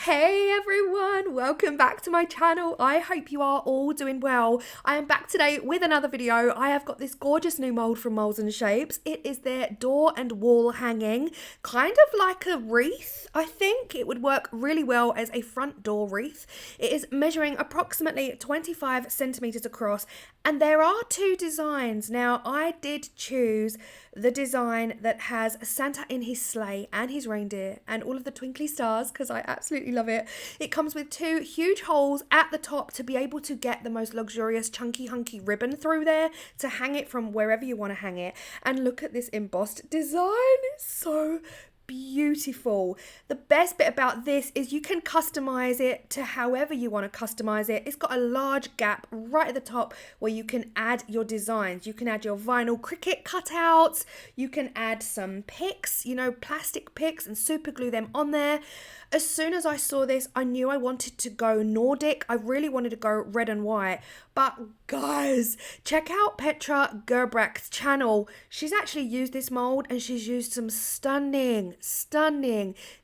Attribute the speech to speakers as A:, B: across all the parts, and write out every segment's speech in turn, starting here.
A: Hey everyone, welcome back to my channel. I hope you are all doing well. I am back today with another video. I have got this gorgeous new mold from Molds and Shapes. It is their door and wall hanging, kind of like a wreath. I think it would work really well as a front door wreath. It is measuring approximately 25 centimeters across, and there are two designs. Now, I did choose the design that has Santa in his sleigh and his reindeer and all of the twinkly stars because I absolutely love it. It comes with two huge holes at the top to be able to get the most luxurious chunky hunky ribbon through there to hang it from wherever you want to hang it. And look at this embossed design. It's so beautiful. The best bit about this is you can customize it to however you want to customize it. It's got a large gap right at the top where you can add your designs. You can add your vinyl cricket cutouts. You can add some picks, plastic picks, and super glue them on there. As soon as I saw this, I knew I wanted to go Nordic. I really wanted to go red and white. But guys, check out Petra channel. She's actually used this mold and she's used some stunning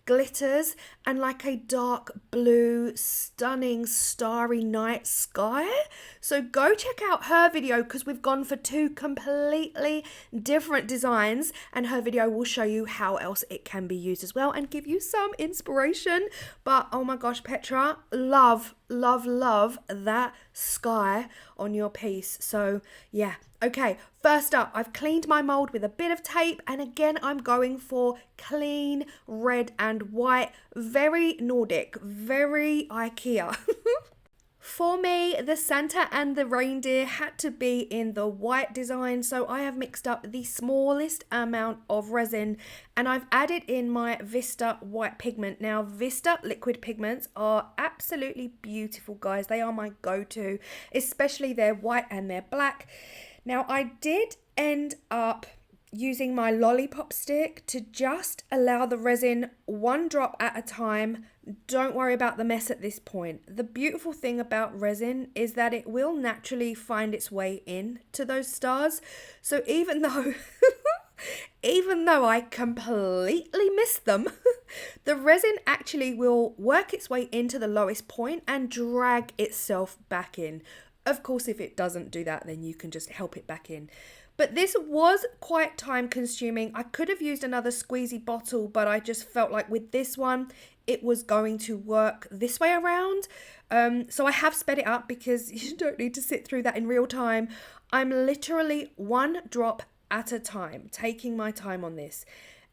A: glitters and like a dark blue, stunning starry night sky. So go check out her video because we've gone for two completely different designs, and her video will show you how else it can be used as well and give you some inspiration. But oh my gosh, Petra, love that sky on your piece. So yeah. Okay, first up, I've cleaned my mold with a bit of tape, and again, I'm going for clean red and white, very Nordic, very IKEA. For me, the Santa and the reindeer had to be in the white design, so I have mixed up the smallest amount of resin and I've added in my Vista white pigment. Now, Vista liquid pigments are absolutely beautiful, guys. They are my go-to, especially their white and their black. Now, I did end up using my lollipop stick to just allow the resin one drop at a time. Don't worry about the mess at this point. The beautiful thing about resin is that it will naturally find its way in to those stars. So even though I completely missed them, the resin actually will work its way into the lowest point and drag itself back in. Of course, if it doesn't do that, then you can just help it back in. But this was quite time consuming. I could have used another squeezy bottle, but I just felt like with this one, it was going to work this way around. So I have sped it up because you don't need to sit through that in real time. I'm literally one drop at a time, taking my time on this.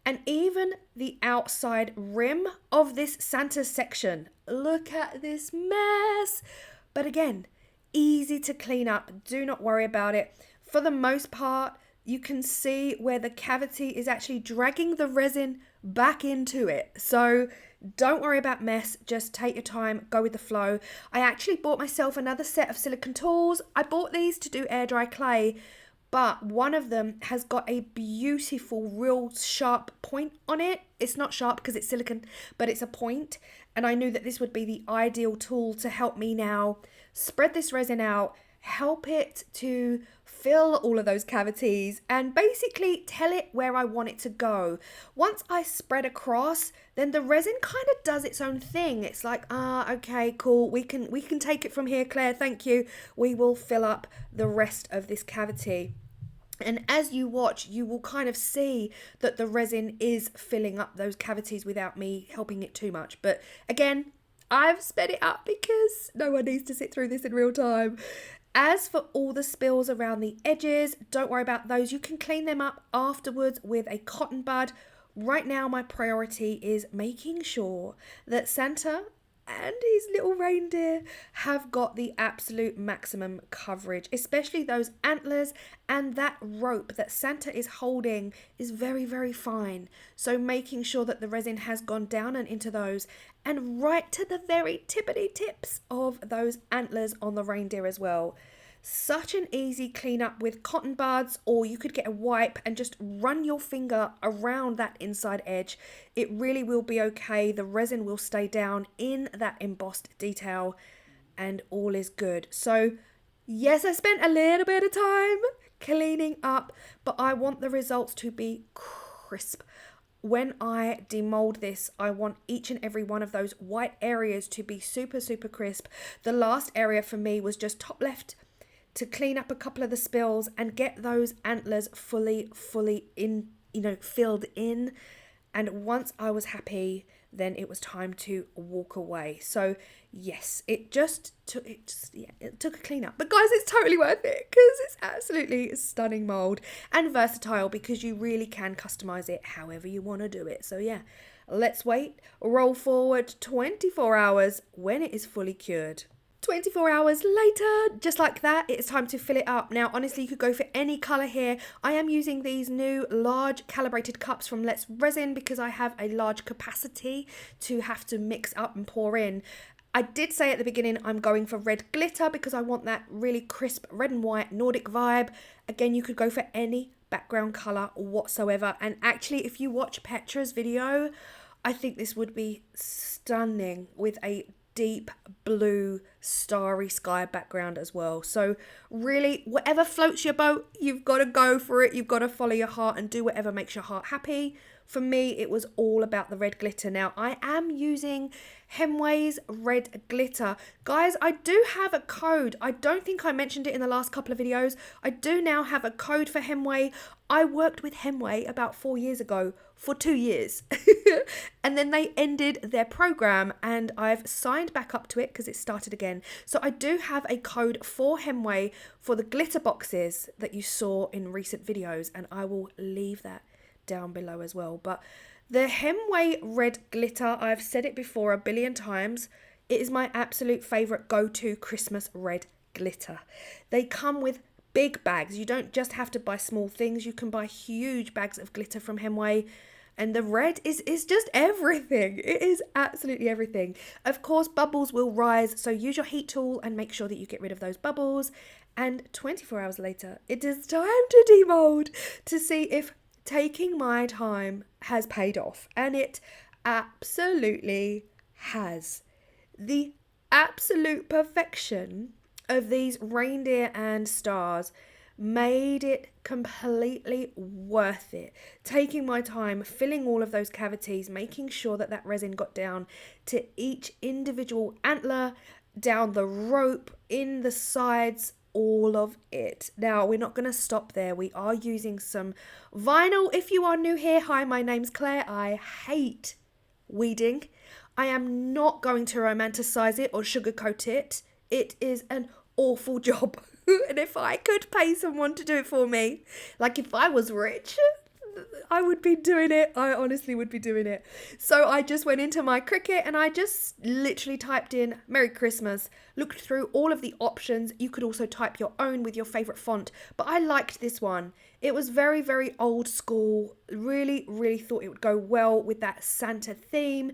A: And even the outside rim of this Santa section, look at this mess. But again, easy to clean up. Do not worry about it. For the most part, you can see where the cavity is actually dragging the resin back into it. So don't worry about mess. Just take your time, go with the flow. I actually bought myself another set of silicone tools. I bought these to do air dry clay, but one of them has got a beautiful, real sharp point on it. It's not sharp because it's silicone, but it's a point. And I knew that this would be the ideal tool to help me now spread this resin out, help it to fill all of those cavities, and basically tell it where I want it to go. Once I spread across, then the resin kind of does its own thing. It's like, okay, cool. We can take it from here, Claire. Thank you. We will fill up the rest of this cavity. And as you watch, you will kind of see that the resin is filling up those cavities without me helping it too much. But again, I've sped it up because no one needs to sit through this in real time. As for all the spills around the edges, don't worry about those. You can clean them up afterwards with a cotton bud. Right now, my priority is making sure that Santa and his little reindeer have got the absolute maximum coverage, especially those antlers, and that rope that Santa is holding is very, very fine. So making sure that the resin has gone down and into those, and right to the very tippity tips of those antlers on the reindeer as well. Such an easy cleanup with cotton buds, or you could get a wipe and just run your finger around that inside edge. It really will be okay. The resin will stay down in that embossed detail and all is good. So yes, I spent a little bit of time cleaning up, but I want the results to be crisp. when I demold this, I want each and every one of those white areas to be super, super crisp. The last area for me was just top left to clean up a couple of the spills and get those antlers fully in, filled in. And once I was happy, then it was time to walk away. So yes, it took a clean up. But guys, it's totally worth it because it's absolutely stunning mold and versatile because you really can customize it however you want to do it. So yeah, let's wait, roll forward 24 hours when it is fully cured. 24 hours later, just like that, it's time to fill it up. Now, honestly, you could go for any colour here. I am using these new large calibrated cups from Let's Resin because I have a large capacity to have to mix up and pour in. I did say at the beginning I'm going for red glitter because I want that really crisp red and white Nordic vibe. Again, you could go for any background colour whatsoever. And actually, if you watch Petra's video, I think this would be stunning with a deep blue starry sky background as well. So really, whatever floats your boat, you've got to go for it. You've got to follow your heart and do whatever makes your heart happy. For me, it was all about the red glitter. Now, I am using Hemway's red glitter. Guys, I do have a code. I don't think I mentioned it in the last couple of videos. I do now have a code for Hemway. I worked with Hemway about 4 years ago for 2 years. And then they ended their program and I've signed back up to it because it started again. So I do have a code for Hemway for the glitter boxes that you saw in recent videos, and I will leave that down below as well. But the Hemway red glitter, I've said it before a billion times, it is my absolute favorite go-to Christmas red glitter. They come with big bags. You don't just have to buy small things, you can buy huge bags of glitter from Hemway. And the red is just everything. It is absolutely everything. Of course, bubbles will rise, so use your heat tool and make sure that you get rid of those bubbles. And 24 hours later, it is time to demold to see if taking my time has paid off. And it absolutely has. The absolute perfection of these reindeer and stars made it completely worth it. Taking my time, filling all of those cavities, making sure that that resin got down to each individual antler, down the rope, in the sides, all of it. Now, we're not going to stop there. We are using some vinyl. If you are new here, hi, my name's Claire. I hate weeding. I am not going to romanticize it or sugarcoat it. It is an awful job. And if I could pay someone to do it for me, like if I was rich, I would be doing it. I honestly would be doing it. So I just went into my Cricut and I just literally typed in Merry Christmas, looked through all of the options. You could also type your own with your favorite font, but I liked this one. It was very, very old school. Really, really thought it would go well with that Santa theme.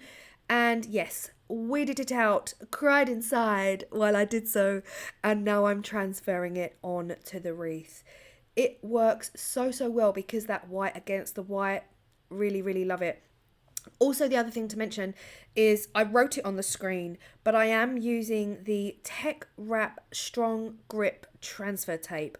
A: And yes, weeded it out, cried inside while I did so, and now I'm transferring it on to the wreath. It works so well because that white against the white, really, really love it. Also, the other thing to mention is I wrote it on the screen, but I am using the Teckwrap Strong Grip Transfer Tape.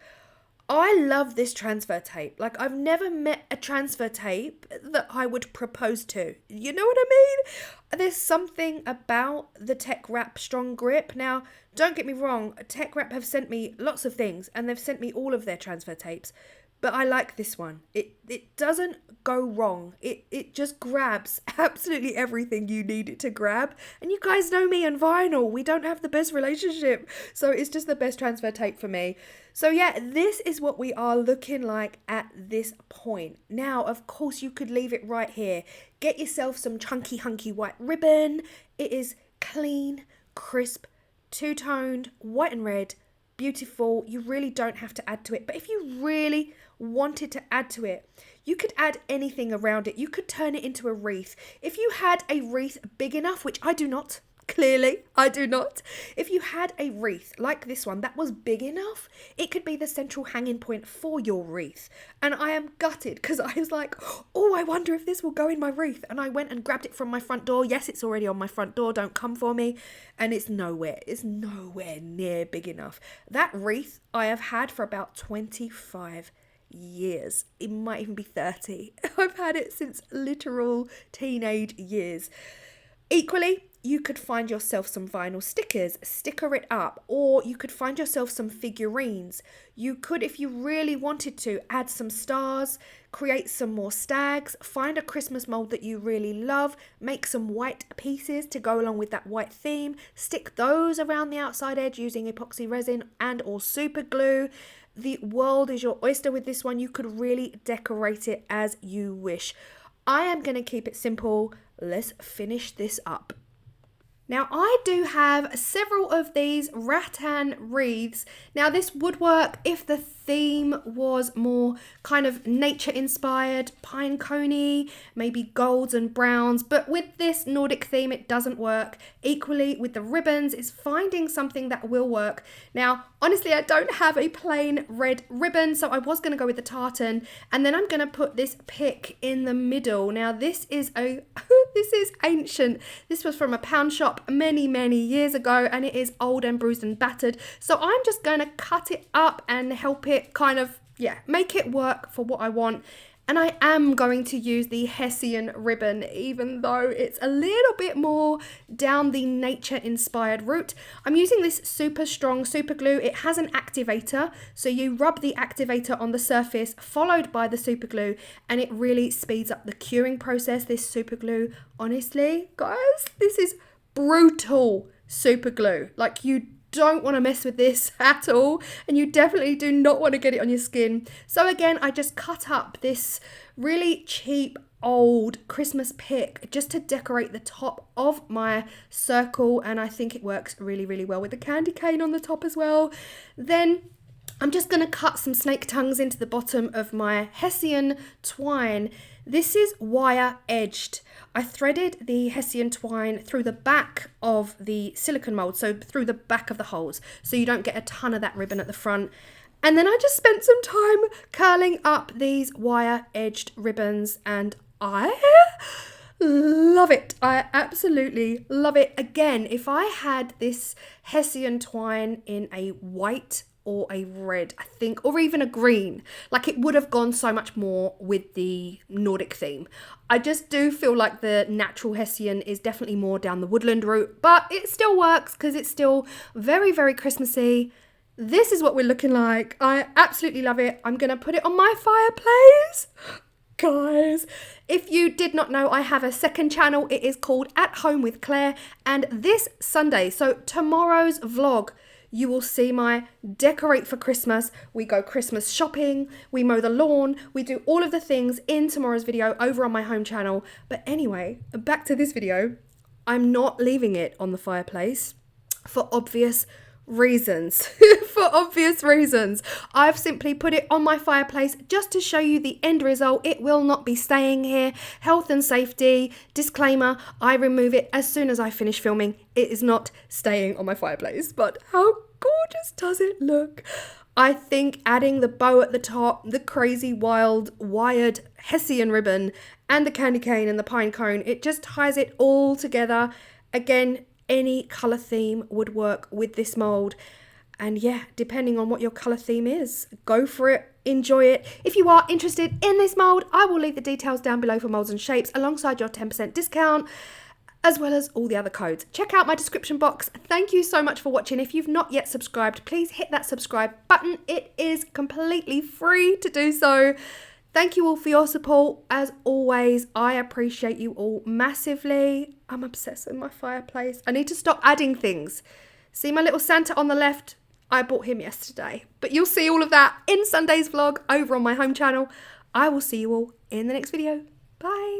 A: I love this transfer tape. Like, I've never met a transfer tape that I would propose to. You know what I mean? There's something about the Teckwrap Strong Grip. Now, don't get me wrong, Teckwrap have sent me lots of things and they've sent me all of their transfer tapes. But I like this one. It doesn't go wrong. It just grabs absolutely everything you need it to grab. And you guys know me and vinyl. We don't have the best relationship. So it's just the best transfer tape for me. So yeah, this is what we are looking like at this point. Now, of course, you could leave it right here. Get yourself some chunky, hunky white ribbon. It is clean, crisp, two-toned, white and red. Beautiful. You really don't have to add to it. But if you really wanted to add to it, you could add anything around it. You could turn it into a wreath. If you had a wreath big enough, which I do not, clearly I do not. If you had a wreath like this one that was big enough, it could be the central hanging point for your wreath. And I am gutted because I was like, oh, I wonder if this will go in my wreath. And I went and grabbed it from my front door. Yes, it's already on my front door. Don't come for me. And it's nowhere near big enough. That wreath I have had for about 25 years. It might even be 30. I've had it since literal teenage years. Equally, you could find yourself some vinyl stickers, sticker it up, or you could find yourself some figurines. You could, if you really wanted to, add some stars, create some more stags, find a Christmas mold that you really love, make some white pieces to go along with that white theme, stick those around the outside edge using epoxy resin and or super glue. The world is your oyster with this one. You could really decorate it as you wish. I am going to keep it simple. Let's finish this up. Now I do have several of these rattan wreaths. Now this would work if the theme was more kind of nature inspired, pine coney, maybe golds and browns, but with this Nordic theme it doesn't work. Equally with the ribbons, it's finding something that will work. Now honestly I don't have a plain red ribbon, so I was going to go with the tartan, and then I'm going to put this pick in the middle. Now this is this is ancient. This was from a pound shop many years ago, and it is old and bruised and battered, so I'm just going to cut it up and help it kind of make it work for what I want. And I am going to use the Hessian ribbon, even though it's a little bit more down the nature inspired route. I'm using this super strong super glue. It has an activator, so you rub the activator on the surface followed by the super glue, and it really speeds up the curing process. This super glue, honestly guys, this is brutal super glue. Like, you don't want to mess with this at all, and you definitely do not want to get it on your skin. So again, I just cut up this really cheap old Christmas pick just to decorate the top of my circle, and I think it works really well with the candy cane on the top as well. Then I'm just going to cut some snake tongues into the bottom of my Hessian twine. This is wire edged. I threaded the Hessian twine through the back of the silicone mold, so through the back of the holes, so you don't get a ton of that ribbon at the front. And then I just spent some time curling up these wire edged ribbons, and I love it. I absolutely love it. Again, if I had this Hessian twine in a white or a red, I think, or even a green, like, it would have gone so much more with the Nordic theme. I just do feel like the natural Hessian is definitely more down the woodland route, but it still works because it's still very Christmassy. This is what we're looking like. I absolutely love it. I'm gonna put it on my fireplace. Guys, if you did not know, I have a second channel. It is called At Home with Claire, and this Sunday, so tomorrow's vlog, you will see my decorate for Christmas. We go Christmas shopping, we mow the lawn, we do all of the things in tomorrow's video over on my home channel. But anyway, back to this video. I'm not leaving it on the fireplace for obvious reasons. For obvious reasons. I've simply put it on my fireplace just to show you the end result. It will not be staying here. Health and safety disclaimer, I remove it as soon as I finish filming. It is not staying on my fireplace. But how gorgeous does it look? I think adding the bow at the top, the crazy wild wired Hessian ribbon, and the candy cane and the pine cone, it just ties it all together. Again, any colour theme would work with this mould. And yeah, depending on what your colour theme is, go for it, enjoy it. If you are interested in this mould, I will leave the details down below for moulds and shapes alongside your 10% discount, as well as all the other codes. Check out my description box. Thank you so much for watching. If you've not yet subscribed, please hit that subscribe button. It is completely free to do so. Thank you all for your support. As always, I appreciate you all massively. I'm obsessed with my fireplace. I need to stop adding things. See my little Santa on the left? I bought him yesterday. But you'll see all of that in Sunday's vlog over on my home channel. I will see you all in the next video. Bye.